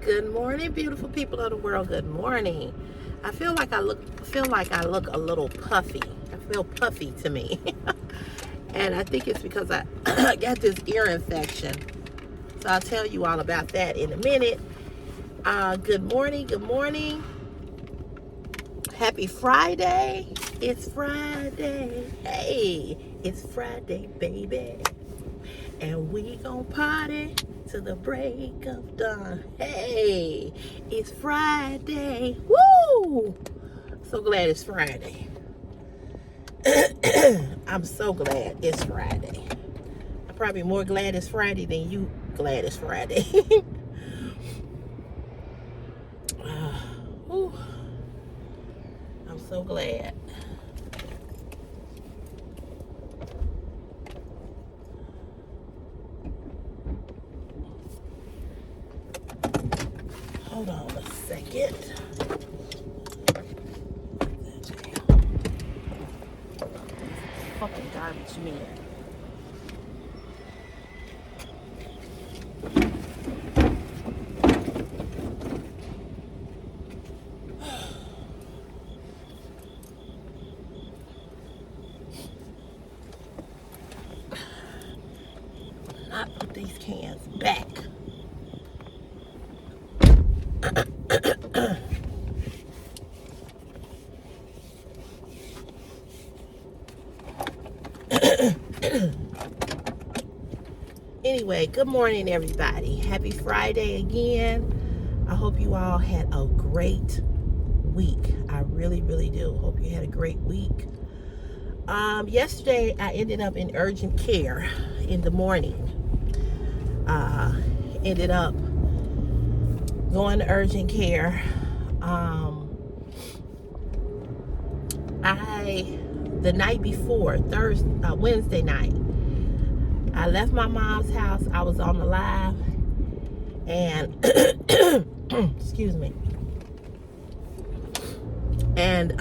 Good morning, beautiful people of the world. Good morning. I feel like I look a little puffy. I feel puffy to me. And I think it's because I got this ear infection. So I'll tell you all about that in a minute. Good morning. Good morning. Happy Friday. It's Friday. Hey, it's Friday, baby. And we gon' party till the break of dawn. Hey, it's Friday. Woo! So glad it's Friday. I'm so glad it's Friday. I'm probably more glad it's Friday than you glad it's Friday. I'm so glad. Hold on a second. Fucking garbage man. Not put these cans back. Anyway, good morning, everybody. Happy Friday again. I hope you all had a great week. I really, really do. Hope you had a great week. Yesterday, I ended up in urgent care in the morning. Ended up going to urgent care. The night before, Wednesday night, I left my mom's house. I was on the live, and excuse me. And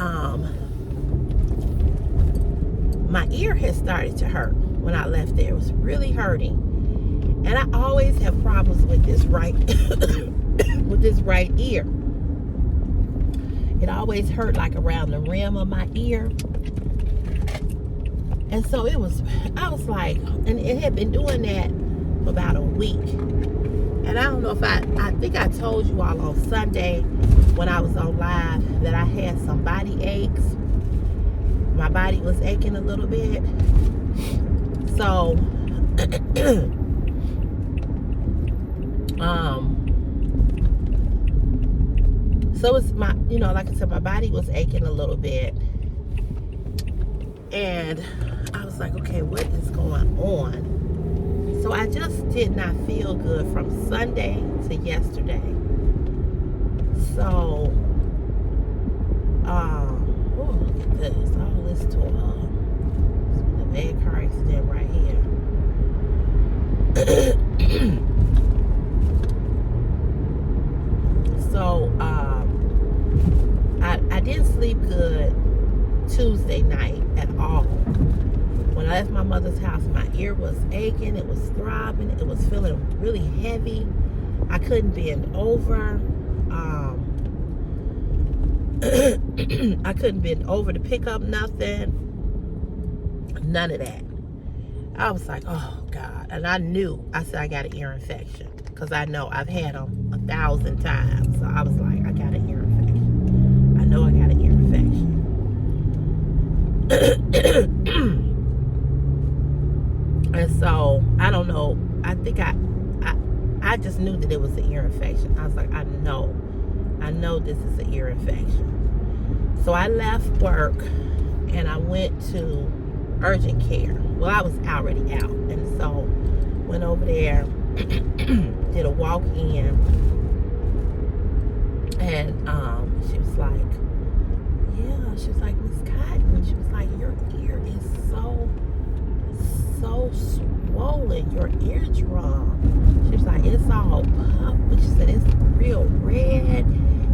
my ear had started to hurt when I left there. It was really hurting, and I always have problems with this right with this right ear. It always hurt like around the rim of my ear. And so I was like, and it had been doing that for about a week. And I don't know if I think I told you all on Sunday when I was on live that I had some body aches. My body was aching a little bit. So, so it's like I said, my body was aching a little bit. And I was like, okay, what is going on? So I just did not feel good from Sunday to yesterday. So, look at this. All this to a bad car accident right here. So, I didn't sleep good Tuesday night at all. When I left my mother's house, my ear was aching, it was throbbing, it was feeling really heavy. I couldn't bend over. I couldn't bend over to pick up nothing. None of that. I was like, oh God. And I said I got an ear infection, because I know I've had them 1,000 times. So I was like, I got an ear infection. I know I got an ear infection. And so I don't know, I think I just knew that it was an ear infection. I was like, I know this is an ear infection. So I left work and I went to urgent care. Well, I was already out, and so went over there, did a walk-in, and she was like, she was like, Miss Cotton, she was like, your ear is so swollen, your eardrum. She was like, it's all puffed, but she said it's real red.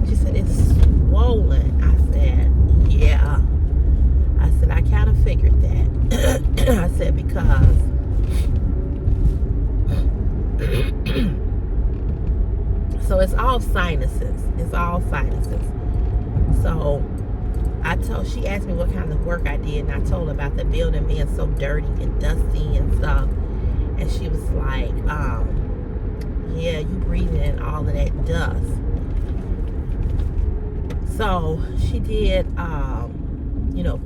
She said it's swollen. I said, yeah. I said, I kind of figured that. I said, because So it's all sinuses. It's all sinuses. So she asked me what kind of work I did, and I told her about the building being so dirty and dusty and stuff. And she was like, yeah, you breathing in all of that dust. So she did, of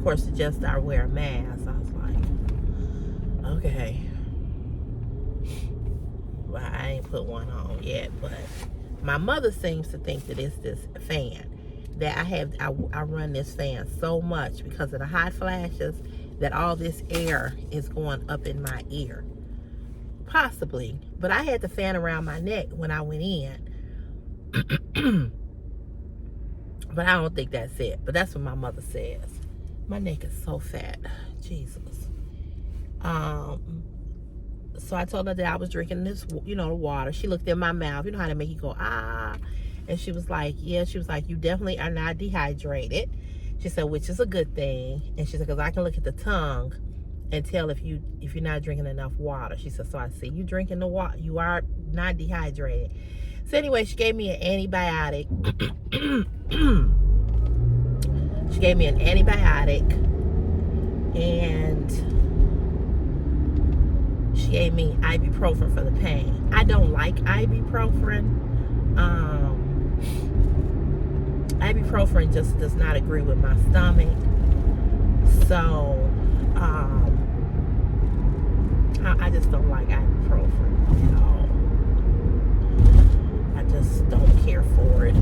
course, suggest start wearing masks. I was like, okay. Well, I ain't put one on yet, but my mother seems to think that it's this fan that I run this fan so much because of the hot flashes that all this air is going up in my ear. Possibly, but I had the fan around my neck when I went in. But I don't think that's it. But that's what my mother says. My neck is so fat. Jesus. So I told her that I was drinking this, the water. She looked in my mouth. You know how to make you go, ah. And she was like, yeah. She was like, you definitely are not dehydrated. She said, which is a good thing. And she said, because I can look at the tongue and tell if you're not drinking enough water. She said, so I see you drinking the water. You are not dehydrated. So anyway, she gave me an antibiotic. She gave me an antibiotic. And she gave me ibuprofen for the pain. I don't like ibuprofen. Ibuprofen just does not agree with my stomach. So, I just don't like ibuprofen at all. I just don't care for it.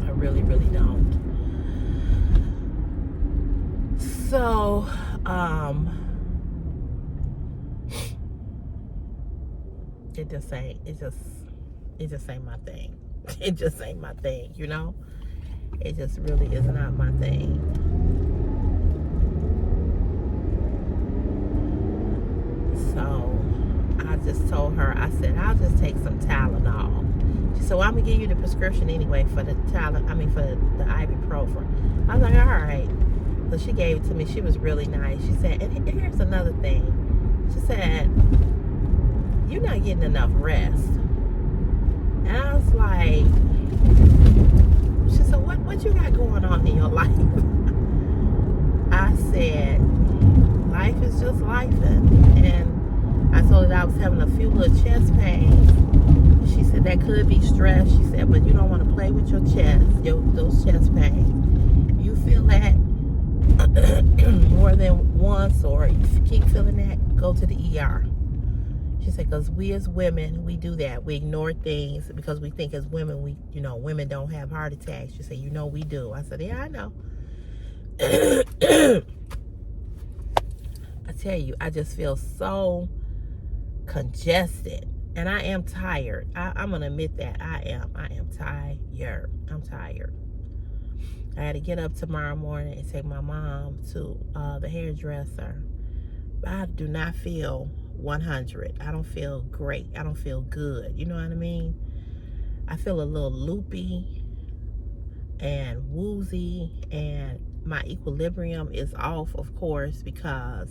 I really, really don't. So, it just ain't my thing. It just ain't my thing, It just really is not my thing. So I just told her, I said, I'll just take some Tylenol. She said, well, I'm gonna give you the prescription anyway for the for the ibuprofen. I was like, all right. So she gave it to me. She was really nice. She said, and here's another thing. She said, you're not getting enough rest. And I was like, she said, what you got going on in your life? I said, life is just life. And I told her that I was having a few little chest pains. She said, that could be stress. She said, but you don't want to play with your chest, those chest pains. You feel that more than once, or you keep feeling that, go to the ER. She said, because we as women, we do that. We ignore things because we think as women, women don't have heart attacks. She said, we do. I said, yeah, I know. I tell you, I just feel so congested. And I am tired. I'm going to admit that. I am tired. I'm tired. I had to get up tomorrow morning and take my mom to the hairdresser. I do not feel 100. I don't feel great. I don't feel good. You know what I mean? I feel a little loopy and woozy, and my equilibrium is off, of course, because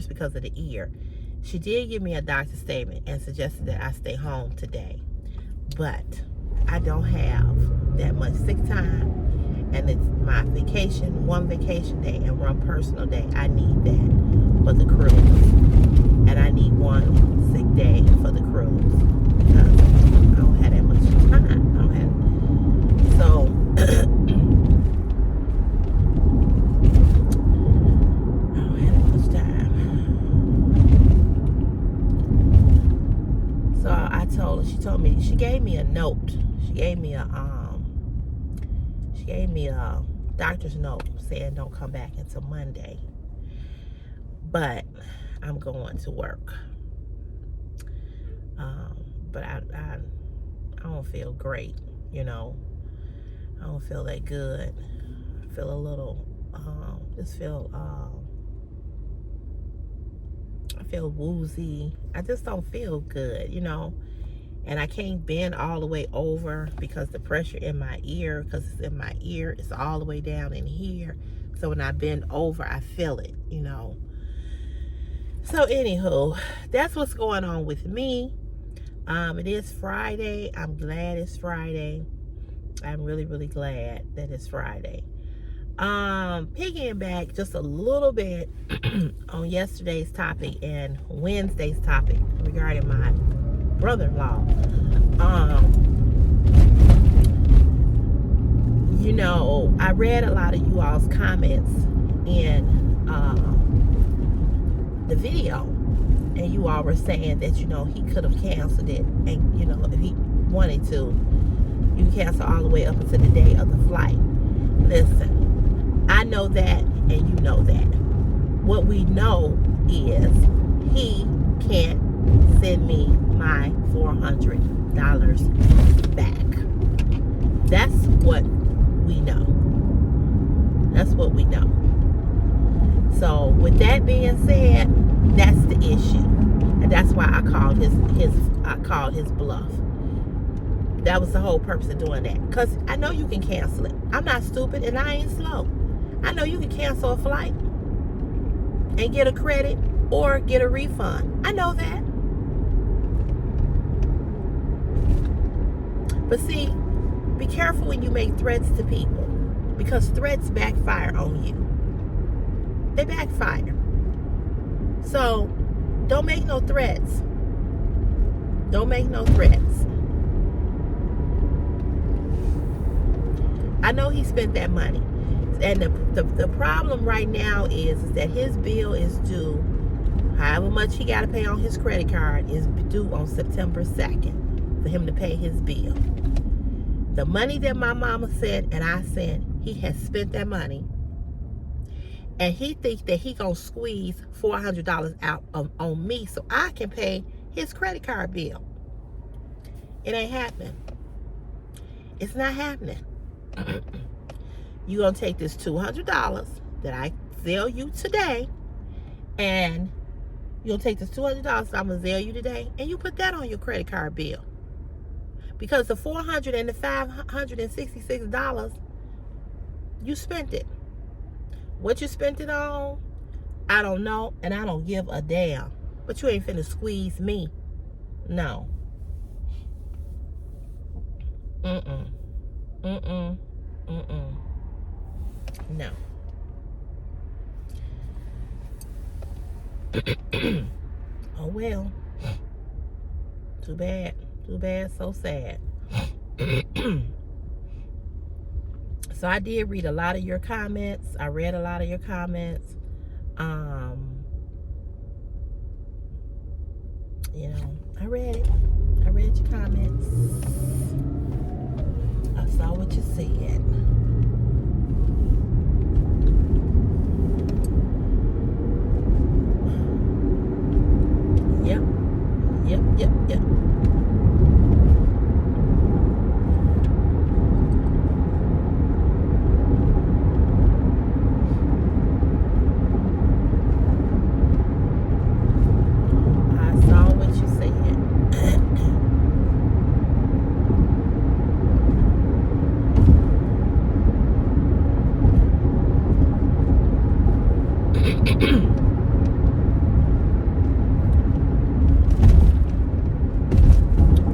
because of the ear. She did give me a doctor's statement and suggested that I stay home today, but I don't have that much sick time. And it's my one vacation day and one personal day. I need that for the cruise. And I need one sick day for the cruise. Because I don't have that much time. So, I don't have that much time. So I told her, she gave me a note. She gave me a doctor's note saying don't come back until Monday. But I'm going to work. But I don't feel great, I don't feel that good. I feel a little, I feel woozy. I just don't feel good, And I can't bend all the way over because the pressure in my ear, because it's in my ear, it's all the way down in here. So when I bend over, I feel it, So anywho, that's what's going on with me. It is Friday. I'm glad it's Friday. I'm really, really glad that it's Friday. Picking back just a little bit on yesterday's topic and Wednesday's topic regarding my brother-in-law. I read a lot of you all's comments in the video, and you all were saying that he could have canceled it, and if he wanted to, you can cancel all the way up until the day of the flight. Listen, I know that, and you know that. What we know is he can't send me my $400 back. That's what we know. That's what we know. So with that being said, that's the issue, and that's why I called his bluff. That was the whole purpose of doing that, because I know you can cancel it. I'm not stupid, and I ain't slow. I know you can cancel a flight and get a credit or get a refund. I know that. But see, be careful when you make threats to people, because threats backfire on you. They backfire. So don't make no threats. Don't make no threats. I know he spent that money. And the problem right now is that his bill is due, however much he got to pay on his credit card is due on September 2nd for him to pay his bill. The money that my mama said and I said, he has spent that money. And he thinks that he gonna squeeze $400 out on me so I can pay his credit card bill. It ain't happening. It's not happening. You're gonna take this $200 that I sell you today, and you'll take this $200 that I'm gonna sell you today, and you put that on your credit card bill. Because the $400 and the $566, you spent it. What you spent it on, I don't know, and I don't give a damn. But you ain't finna squeeze me. No. Mm-mm. Mm-mm. Mm-mm. No. Oh well. Too bad. Too bad, so sad. So I did read a lot of your comments. I read a lot of your comments. I read it. I read your comments. I saw what you said. Yep.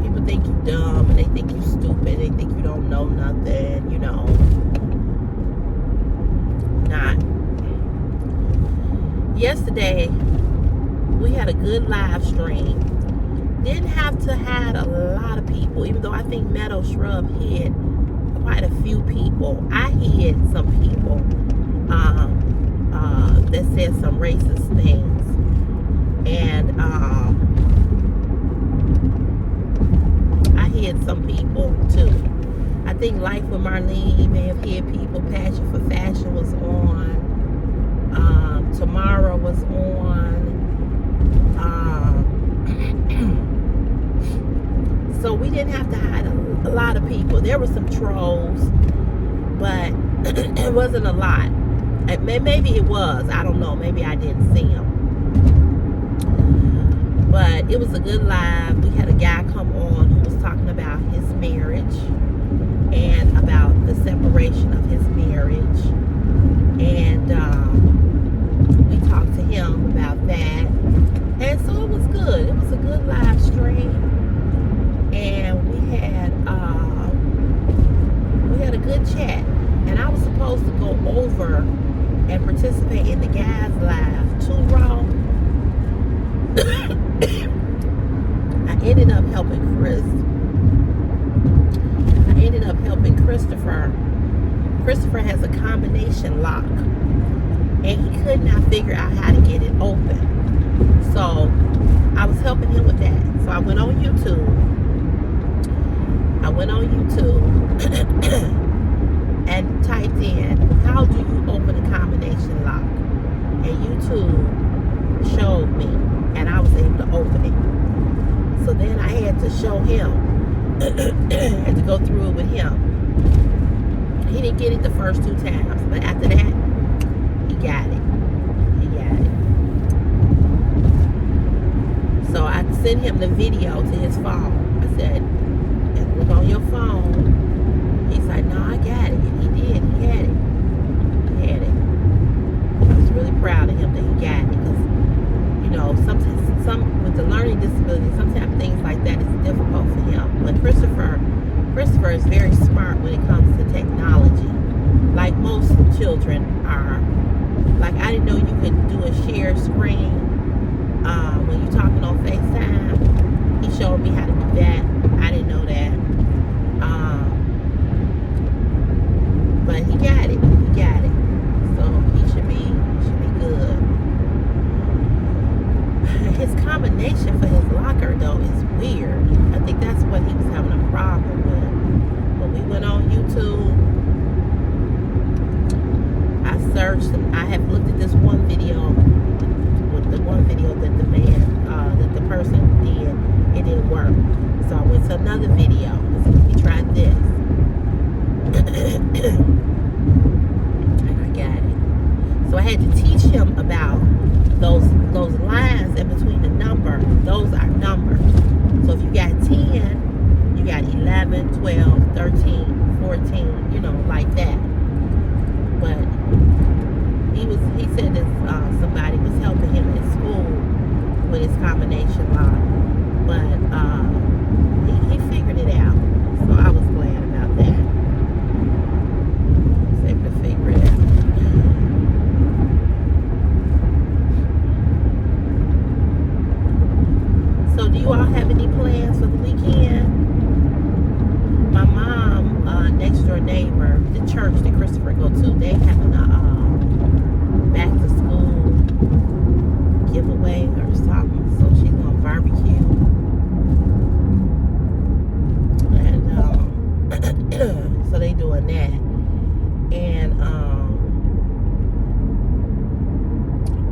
People think you dumb, and they think you stupid, they think you don't know nothing, Not. Yesterday, we had a good live stream. Didn't have to have a lot of people, even though I think Meadow Shrub hid quite a few people. I hid some people that said some racist things. And I hid some people too. I think Life with Marlene may have hid people. Passion for Fashion was on. Tamara was on. So we didn't have to hide a lot of people. There were some trolls, but it wasn't a lot. Maybe it was. I don't know. Maybe I didn't see them. But it was a good live. We had a guy come on who was talking about his marriage and about the separation of his marriage. And we talked to him about that. open. So I was helping him with that. So I went on YouTube. And typed in, how do you open a combination lock? And YouTube showed me, and I was able to open it. So then I had to show him, had to go through it with him. He didn't get it the first 2 times, but after that, he got it. So I sent him the video to his phone. I said, look on your phone. He's like, no, I got it. And he did. He had it. I was really proud of him that he got it, because, you know, sometimes with the learning disability, sometimes things like that is difficult for him. But Christopher is very smart when it comes to technology, like most children are. Like, I didn't know you could do a share screen when you're talking on FaceTime. He showed me how to do that. I didn't know that. But he got it. So he should be good. His combination for his locker, though, is weird. I think that's what he was having a problem with. When we went on YouTube, I searched, and I have looked at this one video, that the man, that the person did. It didn't work. So I went to another video. I said, let me try this. And I got it. So I had to teach him about those lines in between the number. Those are numbers. So if you got 10, you got 11, 12, 13, 14, you know, like that. But he said that somebody was helping him in school with his combination lock. But he figured it out. So I was glad about that. He was able to figure it out. So do you all have any plans for the weekend? My mom, next door neighbor, the church that Christopher go to, they having a back to school giveaway or something. So she's gonna barbecue. And so they doing that. And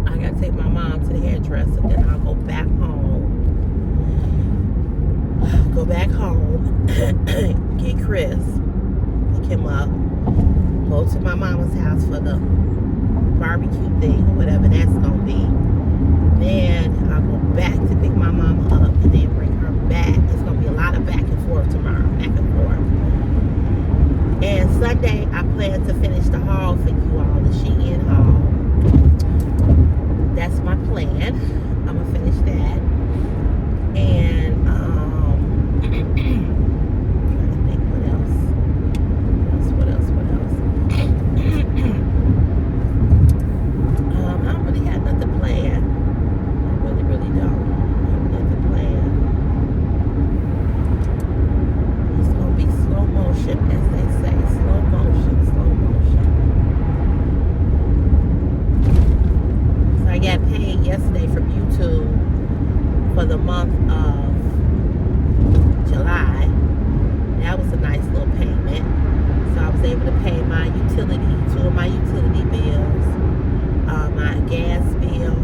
I gotta take my mom to the hairdresser, then I'll go back home, get Chris, pick him up, go to my mama's house for the barbecue thing or whatever that's gonna be. Then I'll go back to pick my mama up and then bring her back. It's gonna be a lot of back and forth tomorrow, back and forth. And Sunday I plan to finish the haul for you all, the Shein haul. That's my plan. I'm gonna finish that. And trying to think what else. I don't really have nothing planned. I really don't. I have nothing planned. It's gonna be slow motion, as they say. Slow motion. So I got paid yesterday from YouTube for the month of July. That was a nice little payment. So I was able to pay my utility, 2 of my utility bills, my gas bill,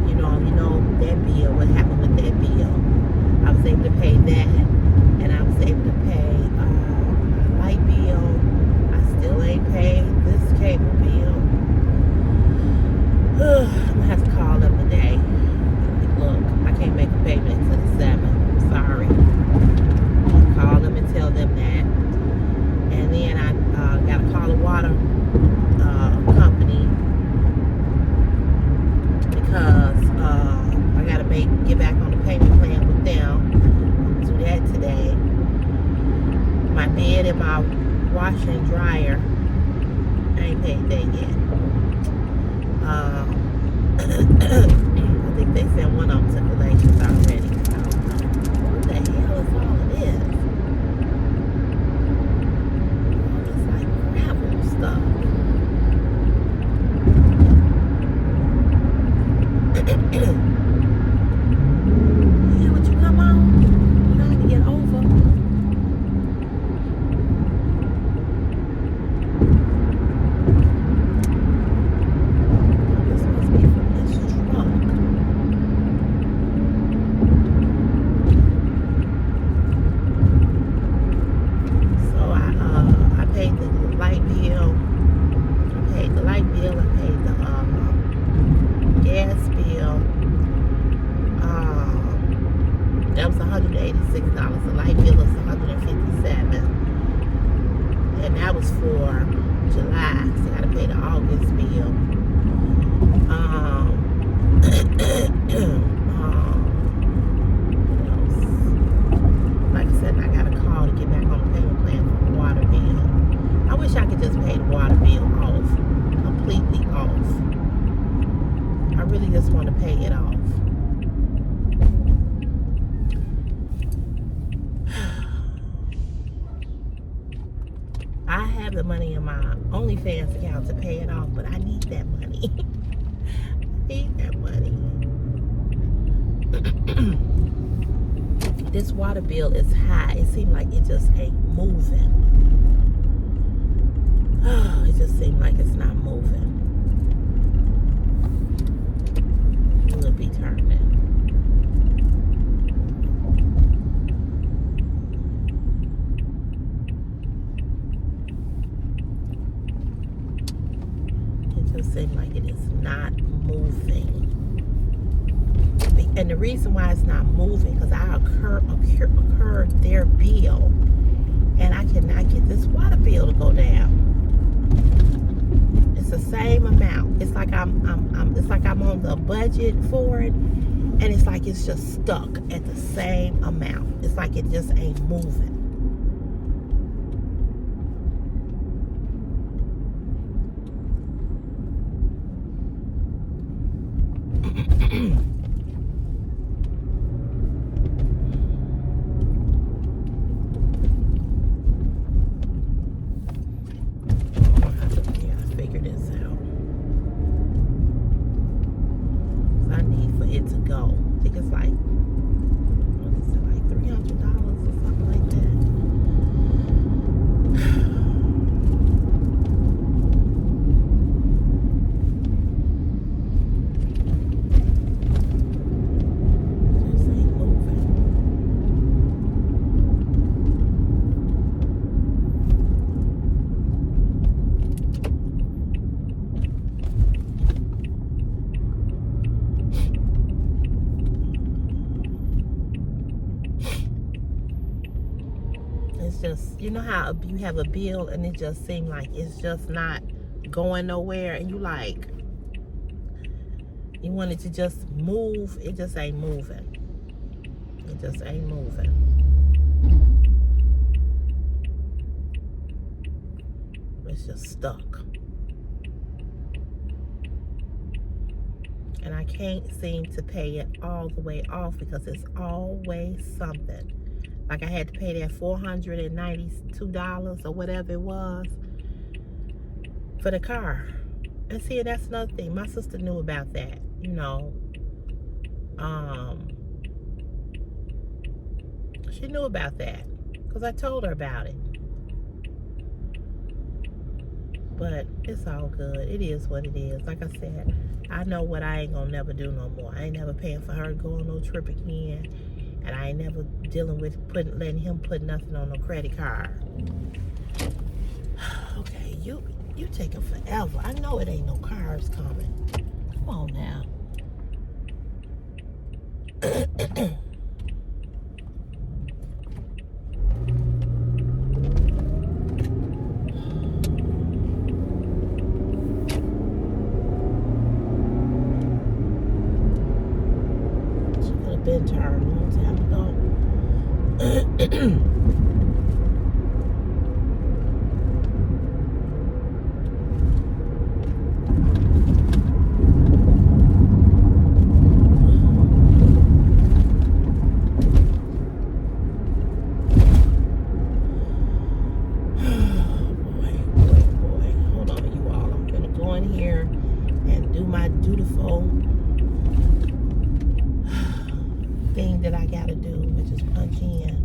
you know that bill, what happened with that bill. I was able to pay that, and I was able to pay my light bill. I still ain't paid this cable bill. I'm gonna have to call them today. Look, I can't make a payment until the 7th. Sorry. Call them and tell them that. And then I got to call a water company, because Yeah, would you come on? We're trying to get over. This must be from this truck. So I paid the light bill. I paid the light bill. I paid the gas bill. That was $186. The light bill was $157, and that was for July. So I got to pay the August bill. What else? Like I said, I got a call to get back on the payment plan for the water bill. I wish I could just pay the water bill off, completely off. I really just want to pay it off. I have the money in my OnlyFans account to pay it off, but I need that money. I need that money. This water bill is high. It seems like it just ain't moving. Oh, it just seems like it's not moving. Will it be turning? Seem like it is not moving, and the reason why it's not moving because I occurred their bill, and I cannot get this water bill to go down. It's the same amount. It's like I'm on the budget for it, and it's like it's just stuck at the same amount. It's like it just ain't moving. Just, you know how you have a bill and it just seems like it's just not going nowhere, and you like, you want it to just move, it just ain't moving. It just ain't moving. It's just stuck. And I can't seem to pay it all the way off because it's always something. Like I had to pay that $492 or whatever it was for the car. And see, that's another thing. My sister knew about that, you know. She knew about that because I told her about it. But it's all good. It is what it is. Like I said, I know what I ain't gonna never do no more. I ain't never paying for her to go on no trip again. And I ain't never dealing with letting him put nothing on no credit card. Okay, you taking forever. I know it ain't no cars coming. Come on now. She could have been turned a long time ago. that I gotta do, which is punch in.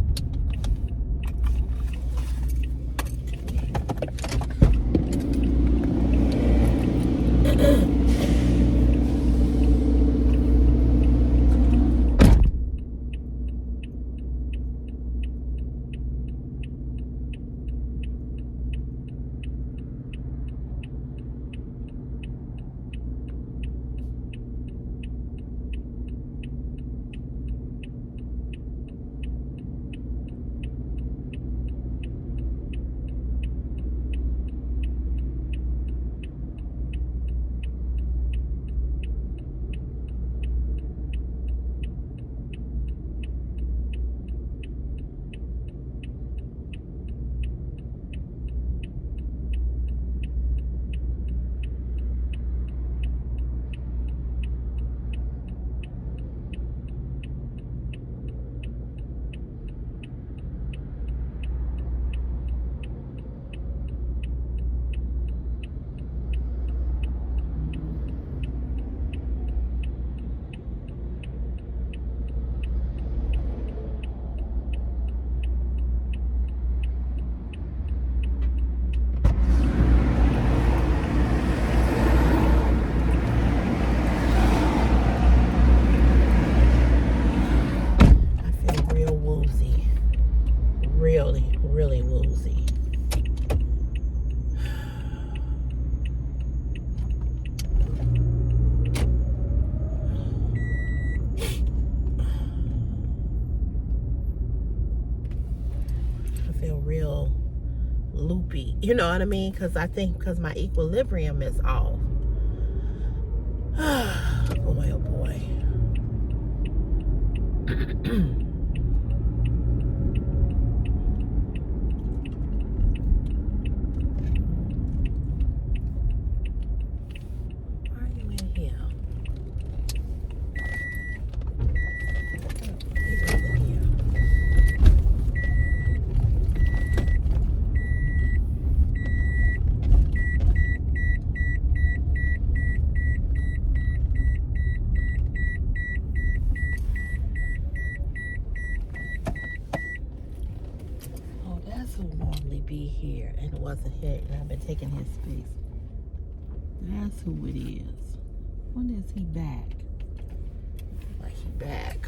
Really woozy. I feel real loopy, you know what I mean? Because I think because my equilibrium is off. Boy, oh boy. Be here and it wasn't here, and I've been taking his space. That's who it is. When is he back? Like he back.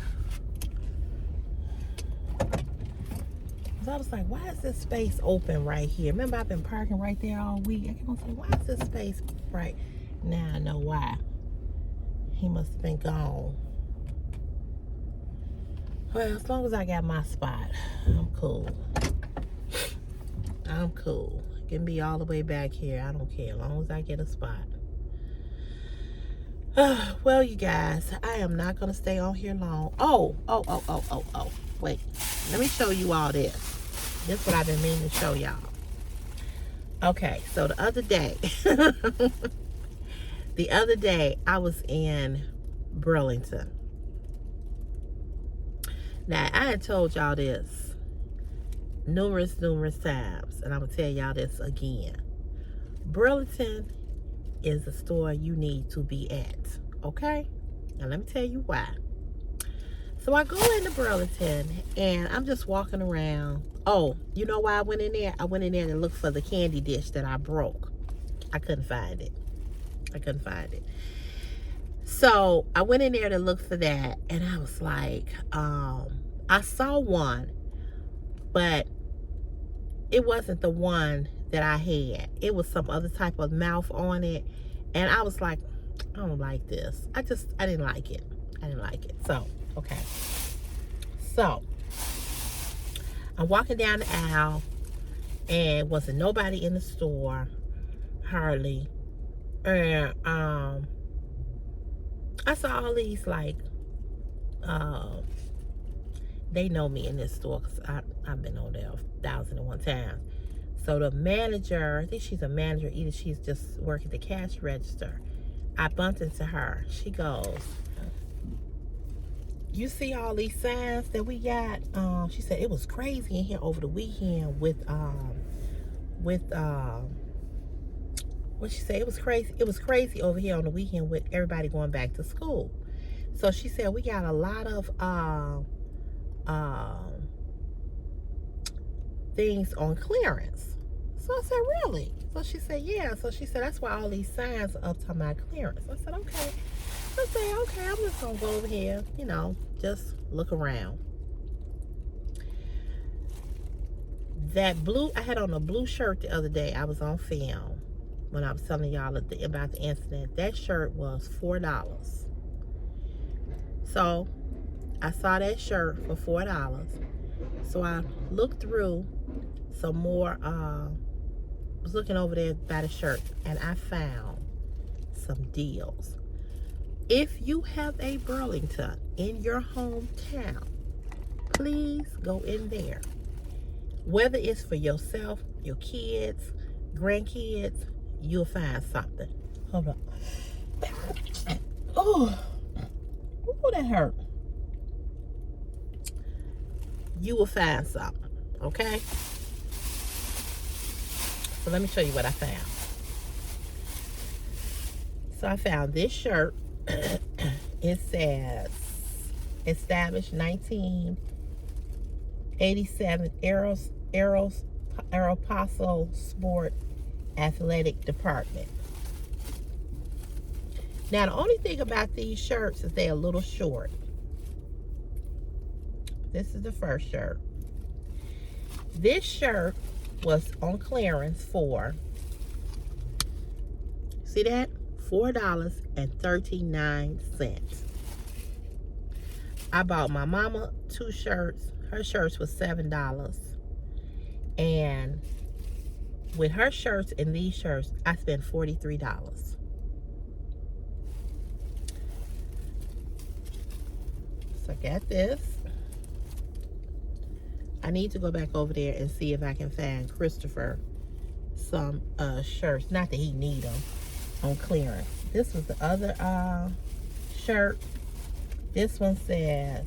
So I was like, why is this space open right here? Remember, I've been parking right there all week. I kept on saying, why is this space right now? I know why. He must have been gone. Well, as long as I got my spot, I'm cool. I'm cool. It can be all the way back here. I don't care as long as I get a spot. Well, you guys, I am not going to stay on here long. Oh. Wait. Let me show you all this. This is what I've been meaning to show y'all. Okay, so the other day, I was in Burlington. Now, I had told y'all this numerous times, and I'm gonna tell y'all this again. Burlington is a store you need to be at, okay? And let me tell you why. So I go into Burlington and I'm just walking around. Oh, you know why I went in there? I went in there to look for the candy dish that I broke. I couldn't find it. So I went in there to look for that, and I was like, I saw one, but it wasn't the one that I had. It was some other type of mouth on it. And I was like, I don't like this. I didn't like it. So, okay. So, I'm walking down the aisle, and wasn't nobody in the store, hardly. And I saw all these, like, they know me in this store because I've been on there 1,001 times. So the manager, I think she's a manager, either she's just working the cash register. I bumped into her. She goes, you see all these signs that we got? She said it was crazy in here over the weekend with what she said, it was crazy over here on the weekend with everybody going back to school. So she said we got a lot of things on clearance. So I said, really? So she said, yeah. So she said, that's why all these signs are up to my clearance. I said, okay. I said, okay, I'm just gonna go over here, you know, just look around. That blue, I had on a blue shirt the other day. I was on film when I was telling y'all about the incident. That shirt was $4. So I saw that shirt for $4. So I looked through some more, was looking over there by the shirt, and I found some deals. If you have a Burlington in your hometown, please go in there. Whether it's for yourself, your kids, grandkids, you'll find something. Hold on. Oh, that hurt. You will find something, okay? So let me show you what I found. So I found this shirt. It says, established 1987 Aeropostale Sport Athletic Department. Now, the only thing about these shirts is they're a little short. This is the first shirt. This shirt was on clearance for, see that? $4.39. I bought my mama 2 shirts. Her shirts was $7. And with her shirts and these shirts, I spent $43. So I got this. I need to go back over there and see if I can find Christopher some shirts. Not that he need them on clearance. This was the other shirt. This one says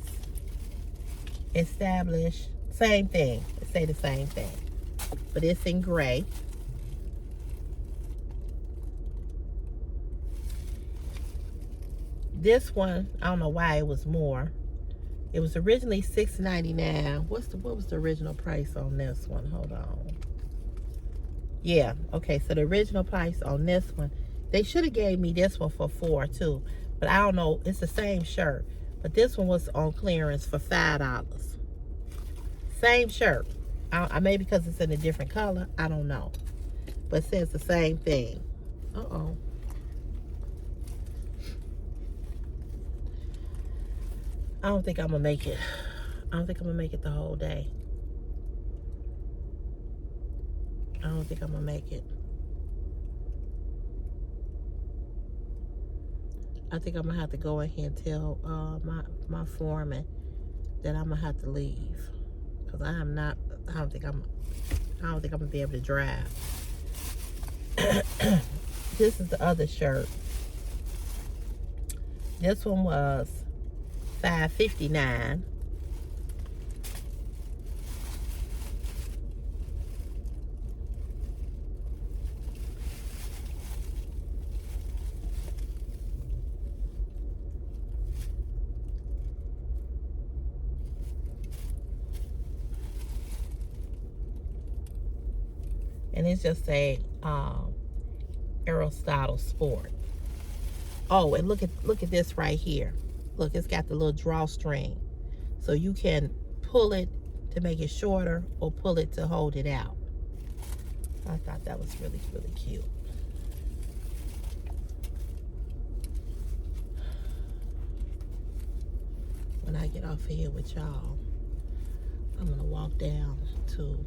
established, same thing. It say the same thing, but it's in gray. This one, I don't know why it was more. It was originally $6.99. What was the original price on this one? Hold on. Yeah, okay, so the original price on this one, they should have gave me this one for $4 too. But I don't know, it's the same shirt. But this one was on clearance for $5. Same shirt. I maybe because it's in a different color, I don't know. But it says the same thing. Uh-oh. I don't think I'm gonna make it. I don't think I'm gonna make it the whole day. I don't think I'm gonna make it. I think I'm gonna have to go in here and tell my foreman that I'm gonna have to leave, because I don't think I'm gonna be able to drive. This is the other shirt. This one was $5.59. And it's just a Aristotle Sport. Oh, and look at this right here. Look, it's got the little drawstring, so you can pull it to make it shorter or pull it to hold it out. I thought that was really, really cute. When I get off of here with y'all, I'm gonna walk down to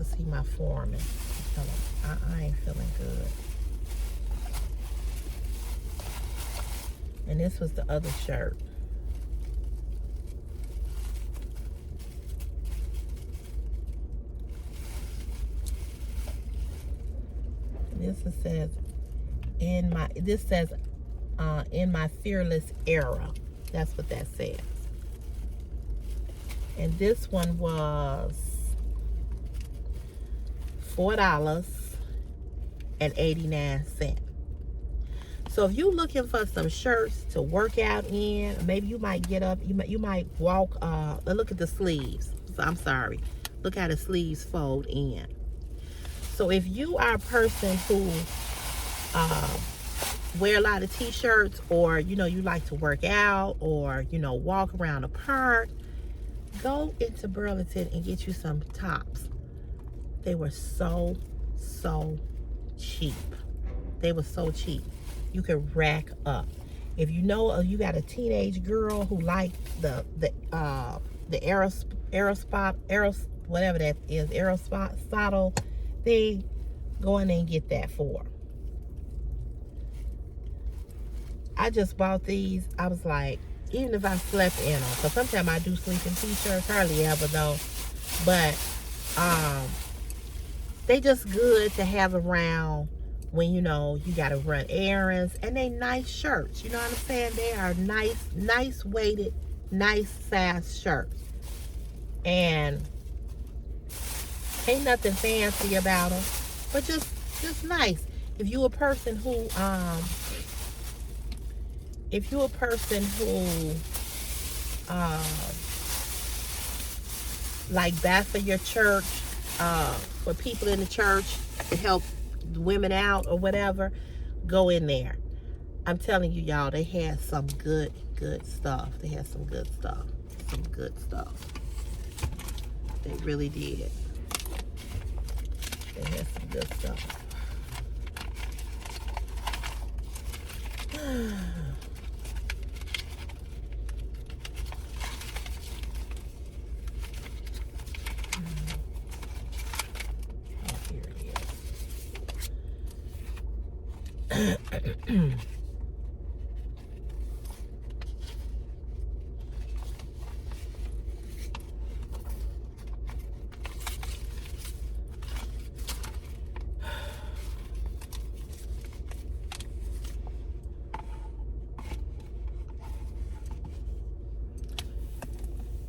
see my foreman. Tell him I ain't feeling good. And this was the other shirt. This says in my fearless era. That's what that says. And this one was $4.89. So if you're looking for some shirts to work out in, maybe you might get up, you might walk, look at the sleeves. So I'm sorry. Look how the sleeves fold in. So if you are a person who wear a lot of t-shirts, or you like to work out, or walk around the park, go into Burlington and get you some tops. They were so cheap. They were so cheap. You could rack up. If you got a teenage girl who like the whatever that is, Aerospot thing, go in there and get that for her. I just bought these. I was like, even if I slept in them, because sometimes I do sleep in t-shirts, hardly ever though, but they just good to have around when you gotta run errands. And they nice shirts, you know what I'm saying? They are nice weighted, nice size shirts, and ain't nothing fancy about them, but just nice. If you a person who like buy for your church, for people in the church to help women out or whatever, go in there. I'm telling you, y'all, they had some good stuff. They had some good stuff. Some good stuff. They really did. They had some good stuff.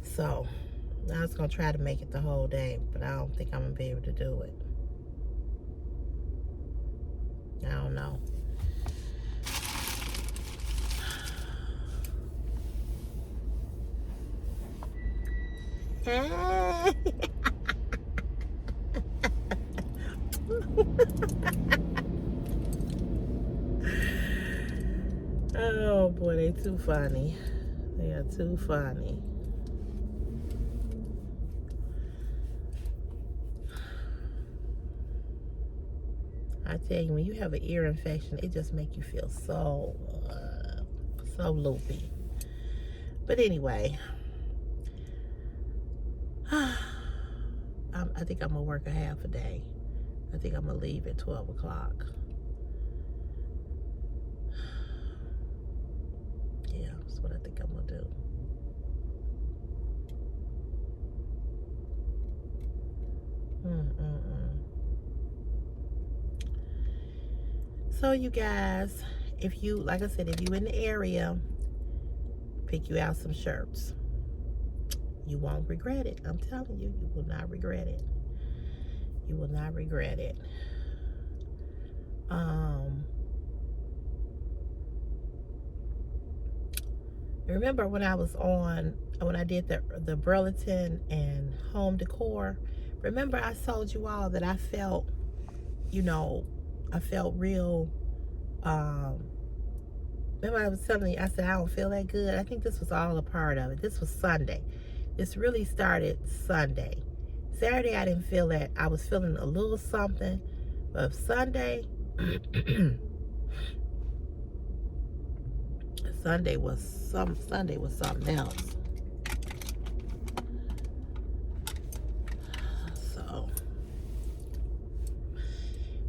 So, I was going to try to make it the whole day, but I don't think I'm going to be able to do it. I don't know. Oh boy, they too funny. They are too funny. I tell you, when you have an ear infection, it just makes you feel so loopy. But anyway, I think I'm gonna work a half a day. I think I'm gonna leave at 12 o'clock. Yeah, that's what I think I'm gonna do. So you guys, if you, like I said, if you in the area, pick you out some shirts. You won't regret it. I'm telling you, you will not regret it. You will not regret it. Remember when I did the Burlington and home decor, remember I told you all that I felt, real, remember I was telling you, I said I don't feel that good. I think this was all a part of it. This was Sunday. This really started Sunday. Saturday I didn't feel that. I was feeling a little something, but Sunday, Sunday was something else. So,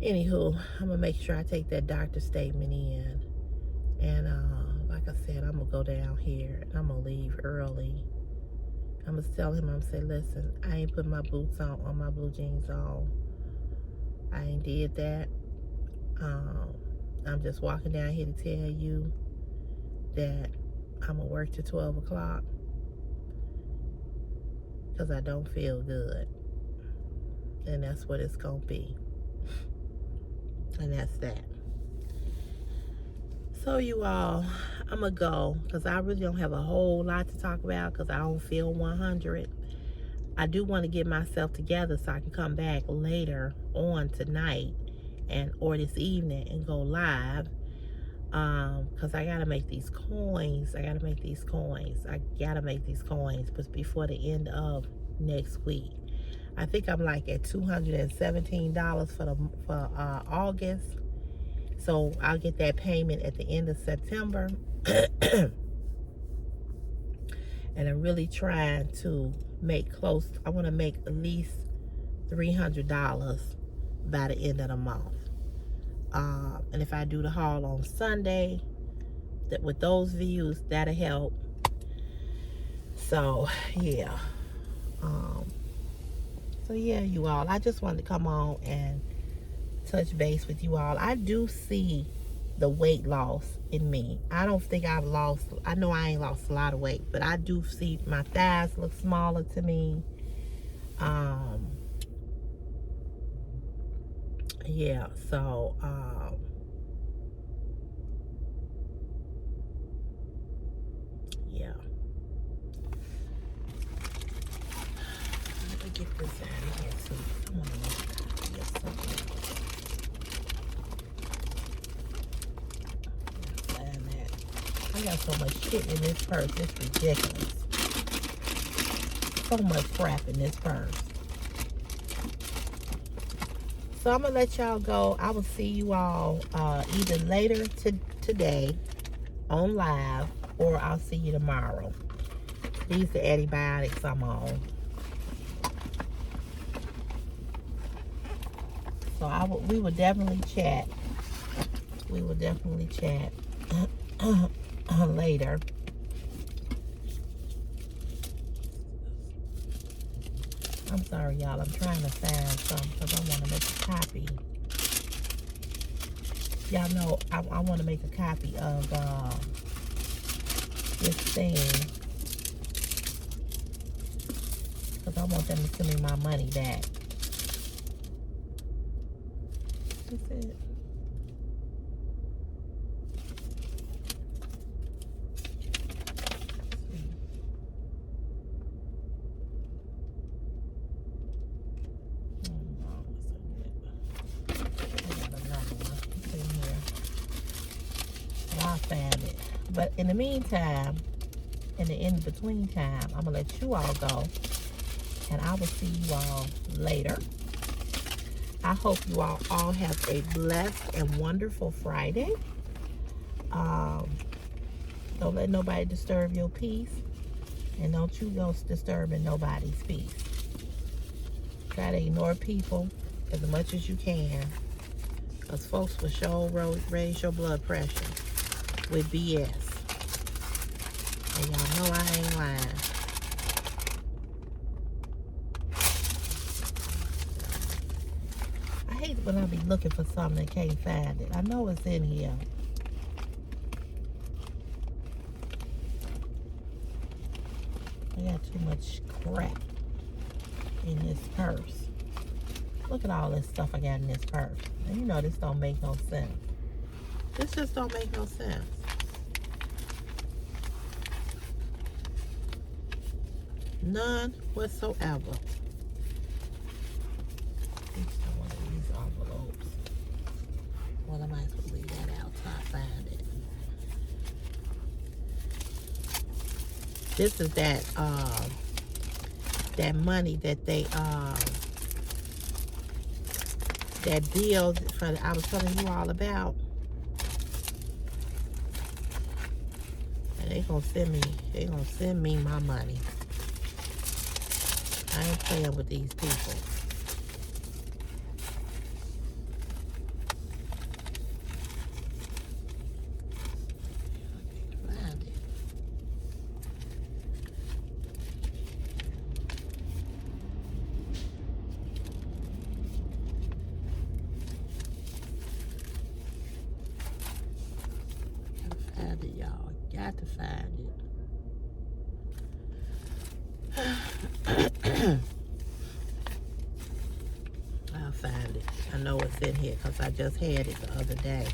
anywho, I'm gonna make sure I take that doctor statement in, and like I said, I'm gonna go down here and I'm gonna leave early. I'm gonna tell him, I'm gonna say, listen, I ain't put my boots on my blue jeans on. I ain't did that. I'm just walking down here to tell you that I'm gonna work till 12 o'clock because I don't feel good. And that's what it's gonna be. And that's that. So you all, I'm going to go because I really don't have a whole lot to talk about because I don't feel 100. I do want to get myself together so I can come back later on tonight or this evening and go live. Because I gotta make these coins. I gotta make these coins but before the end of next week. I think I'm like at $217 for August. So I'll get that payment at the end of September. And I'm really trying to I want to make at least $300 by the end of the month. And if I do the haul on Sunday, with those views, that'll help. So yeah. So yeah, you all, I just wanted to come on and touch base with you all. I do see the weight loss in me. I don't think I know I ain't lost a lot of weight, but I do see my thighs look smaller to me. Yeah, so yeah. Let me get this out of here too. I want to make a copy of something. I got so much shit in this purse. It's ridiculous. So much crap in this purse. So I'm going to let y'all go. I will see you all either later today on live, or I'll see you tomorrow. These are the antibiotics I'm on. So we will definitely chat. We will definitely chat later. I'm sorry, y'all. I'm trying to find something because I want to make a copy. Y'all know I want to make a copy of this thing because I want them to send me my money back. That's it. But in the meantime, in the in-between time, I'm going to let you all go. And I will see you all later. I hope you all have a blessed and wonderful Friday. Don't let nobody disturb your peace. And don't you go disturbing nobody's peace. Try to ignore people as much as you can. Because folks will sure raise your blood pressure with BS. And y'all know I ain't lying. I hate when I be looking for something and can't find it. I know it's in here. I got too much crap in this purse. Look at all this stuff I got in this purse. And you know this don't make no sense. This just don't make no sense. None whatsoever. One of these envelopes. Well, I might as well leave that out till I find it. This is that money that they that deal I was telling you all about. And they gonna send me my money. I ain't playing with these people. Find it. Gotta find it, y'all. Got to find it. I'll find it. I know it's in here because I just had it the other day.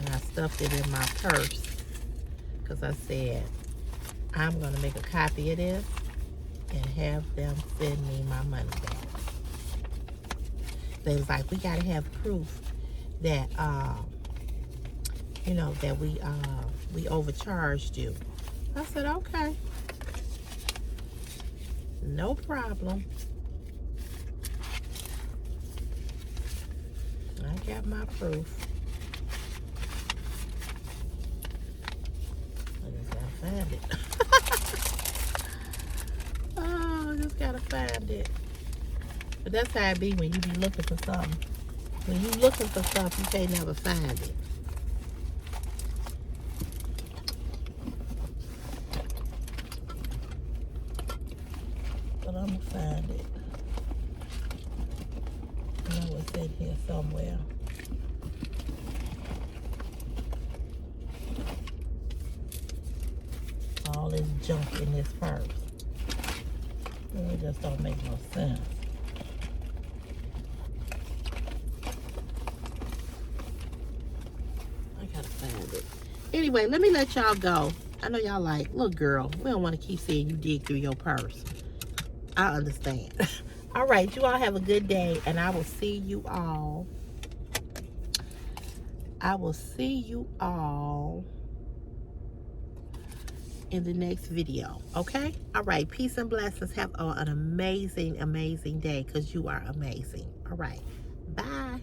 And I stuffed it in my purse because I said, I'm going to make a copy of this and have them send me my money back. They was like, we got to have proof that, you know, that we overcharged you. I said, okay. No problem. I got my proof. I just gotta find it. Oh, I just gotta find it. But that's how it be when you be looking for something. When you looking for stuff, you can't never find it. But I'm gonna find it. I know it's in here somewhere. All this junk in this purse. It just don't make no sense. I gotta find it. Anyway, let me let y'all go. I know y'all like, look girl, we don't want to keep seeing you dig through your purse. I understand. All right, you all have a good day, and I will see you all. I will see you all in the next video, okay? All right, peace and blessings. Have an amazing, amazing day, because you are amazing. All right, bye.